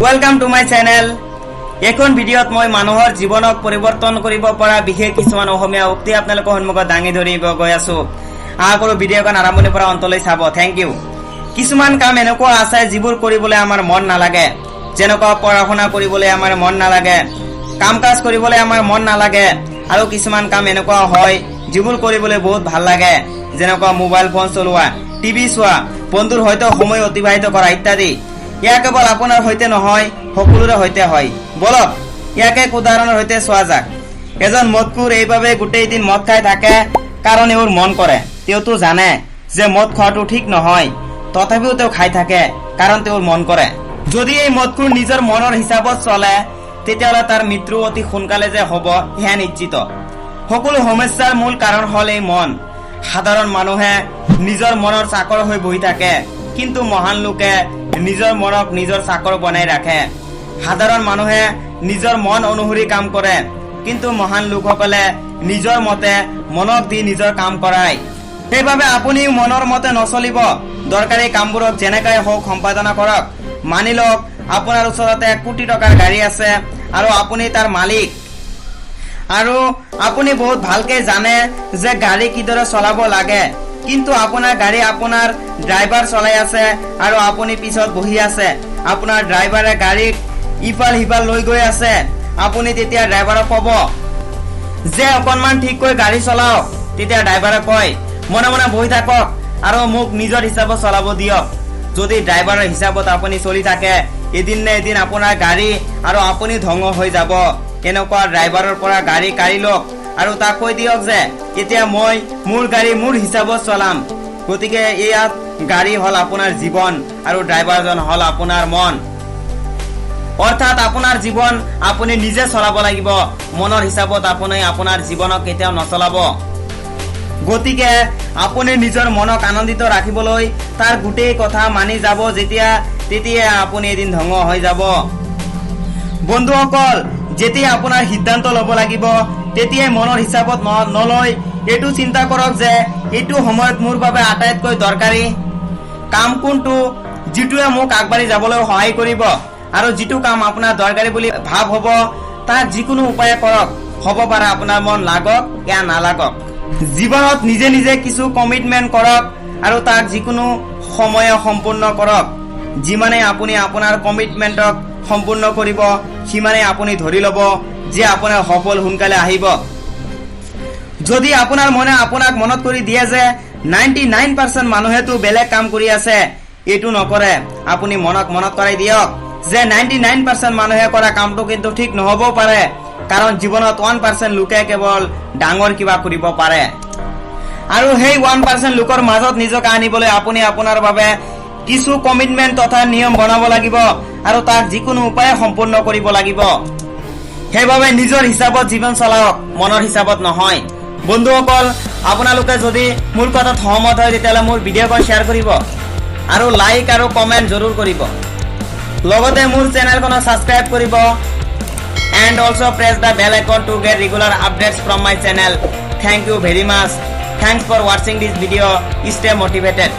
Welcome to my channel. এখন ভিডিঅ'ত মই মানুহৰ জীৱনক পৰিৱৰ্তন কৰিব পৰা বিশেষ কিছুমান অসমীয়া উক্তি আপোনালোকৰ সন্মুখত দাঙি ধৰিব গৈ আছো। আশা কৰোঁ ভিডিঅ'খন আৰম্ভণিৰ পৰা অন্তলৈ চাব। Thank you. কিছুমান কাম এনেকুৱা আছে যিবোৰ কৰিবলৈ আমাৰ মন নালাগে, যেনেকুৱা পঢ়া শুনা কৰিবলৈ আমাৰ মন নালাগে, কাম কাজ কৰিবলৈ আমাৰ মন নালাগে, আৰু কিছুমান কাম এনেকুৱা হয় যিবোৰ কৰিবলৈ বহুত ভাল লাগে, যেনেকুৱা মোবাইল ফোন চলোৱা, টিভি চোৱা, বন্ধুৰ সৈতে সময় অতিবাহিত কৰা ইত্যাদি। ইয়া কেৱল আপোনাৰ সৈতে নহয়, সকলোৰে সৈতে হয়। বলক ইয়াকে এক উদাহৰণৰ সৈতে চোৱা যাক। এজন মদখোৰ এইভাবে গোটেই দিন মদ খাই থাকে কাৰণ তেওঁৰ মন কৰে। তেওঁতো জানে যে মদ খোৱাটো ঠিক নহয়, তথাপিও তেওঁ খাই থাকে কাৰণ তেওঁৰ মন কৰে। যদি এই মদখোৰ নিজৰ মনৰ হিচাপত চলে, তেতিয়াহ'লে তাৰ মৃত্যু অতি সোনকালে যে হ'ব সেয়া নিশ্চিত। সকলো সমস্যাৰ মূল কাৰণ হ'ল এই মন। সাধাৰণ মানুহে নিজৰ মনৰ চাকৰ হৈ বহি থাকে, কিন্তু মহান লোকে নিজৰ মনক নিজৰ চাকৰ বনাই ৰাখে। সাধাৰণ মানুহে নিজৰ মন অনুসৰি কাম কৰে, কিন্তু মহান লোকসকলে নিজৰ মতে মনক দি নিজৰ কাম কৰায়। সেইবাবে আপুনিও মনৰ মতে নচলিব। দৰকাৰী কামবোৰক যেনেকৈ হওক সম্পাদনা কৰক। মানি লওক আপোনাৰ ওচৰতে 1 কোটি টকাৰ গাড়ী আছে আৰু আপুনি তাৰ মালিক, আৰু আপুনি বহুত ভালকে জানে যে গাড়ী কিদৰে চলাব লাগে, কিন্তু আপোনাৰ গাড়ী আপোনাৰ ড্ৰাইভাৰ চলাই আছে আৰু আপুনি পিছত বহি আছে। আপোনাৰ ড্ৰাইভাৰে গাড়ীক ইফাল সিফাল লৈ গৈ আছে। আপুনি তেতিয়া ড্ৰাইভাৰক ক'ব যে অকণমান ঠিককৈ গাড়ী চলাওক। তেতিয়া ড্ৰাইভাৰে কয় মনে মনে বহি থাকক আৰু মোক নিজৰ হিচাপত চলাব দিয়ক। যদি ড্ৰাইভাৰৰ হিচাপত আপুনি চলি থাকে, এদিন নে এদিন আপোনাৰ গাড়ী আৰু আপুনি ধ্বংস হৈ যাব। এনেকুৱা ড্ৰাইভাৰৰ পৰা গাড়ী কাঢ়ি লওক আৰু তাক কৈ দিয়ক যে এতিয়া মই মোৰ গাড়ী মোৰ হিচাপত চলাম। গতিকে ইয়াত গাড়ী হ'ল আপোনাৰ জীৱন আৰু ড্ৰাইভাৰজন হ'ল আপোনাৰ মন। অৰ্থাৎ আপোনাৰ জীৱন আপুনি নিজে চলাব লাগিব। মনৰ হিচাপত আপুনি আপোনাৰ জীৱনক কেতিয়াও নচলাব। গতিকে আপুনি নিজৰ মনক আনন্দিত ৰাখিবলৈ তাৰ গোটেই কথা মানি যাব, তেতিয়া আপুনি এদিন ধ্বংস হৈ যাব। বন্ধুসকল, যেতিয়া আপোনাৰ সিদ্ধান্ত ল'ব লাগিব, তেতিয়াই মনৰ হিচাপত নলয় এইটো চিন্তা কৰক যে এইটো সময়ত মোৰ বাবে আটাইতকৈ দৰকাৰী কাম কোনটো, যিটোৱে মোক আগবাঢ়ি যাবলৈ সহায় কৰিব, আৰু যিটো কাম আপোনাৰ দৰকাৰী বুলি ভাৱ হ'ব তাক যিকোনো উপায়ে কৰক। হ'ব পাৰে আপোনাৰ মন লাগক या নালাগক। জীৱনত নিজে নিজে কিছু কমিটমেণ্ট কৰক আৰু তাক যিকোনো সময়ে সম্পূৰ্ণ কৰক। যিমানে আপুনি আপোনাৰ কমিটমেণ্টক সম্পূৰ্ণ কৰিব, সিমানে আপুনি ধৰি ল'ব যে আপোনাৰ সফল সোনকালে আহিব। যদি আপোনাৰ মনে আপোনাক মনত কৰি দিয়ে যে 99% মানুহেতো বেলেগ কাম কৰি আছে, এইটো নকৰে। আপুনি মনক মনত কৰাই দিয়ক যে 99% মানুহে কৰা কামটো কিন্তু ঠিক নহ'বও পাৰে, কাৰণ জীৱনত 1% লোকে কেৱল ডাঙৰ কিবা কৰিব পাৰে। আৰু সেই 1% লোকৰ মাজত নিজকে আনিবলৈ আপুনি আপোনাৰ বাবে কিছু কমিটমেণ্ট তথা নিয়ম বনাব লাগিব আৰু তাক যিকোনো উপায়ে সম্পূৰ্ণ কৰিব লাগিব। সেইবাবে নিজৰ হিচাপত জীৱন চলাওক, মনৰ হিচাপত নহয়। বন্ধুসকল, আপোনালোকে যদি মোৰ কথাত সহমত হয় তেতিয়াহ'লে মোৰ ভিডিঅ'খন শ্বেয়াৰ কৰিব আৰু লাইক আৰু কমেণ্ট জৰুৰ কৰিব। লগতে মোৰ চেনেলখনক ছাবস্ক্ৰাইব কৰিব and also press the bell icon to get regular updates from my channel. Thank you very much. Thanks for watching this video. Stay motivated.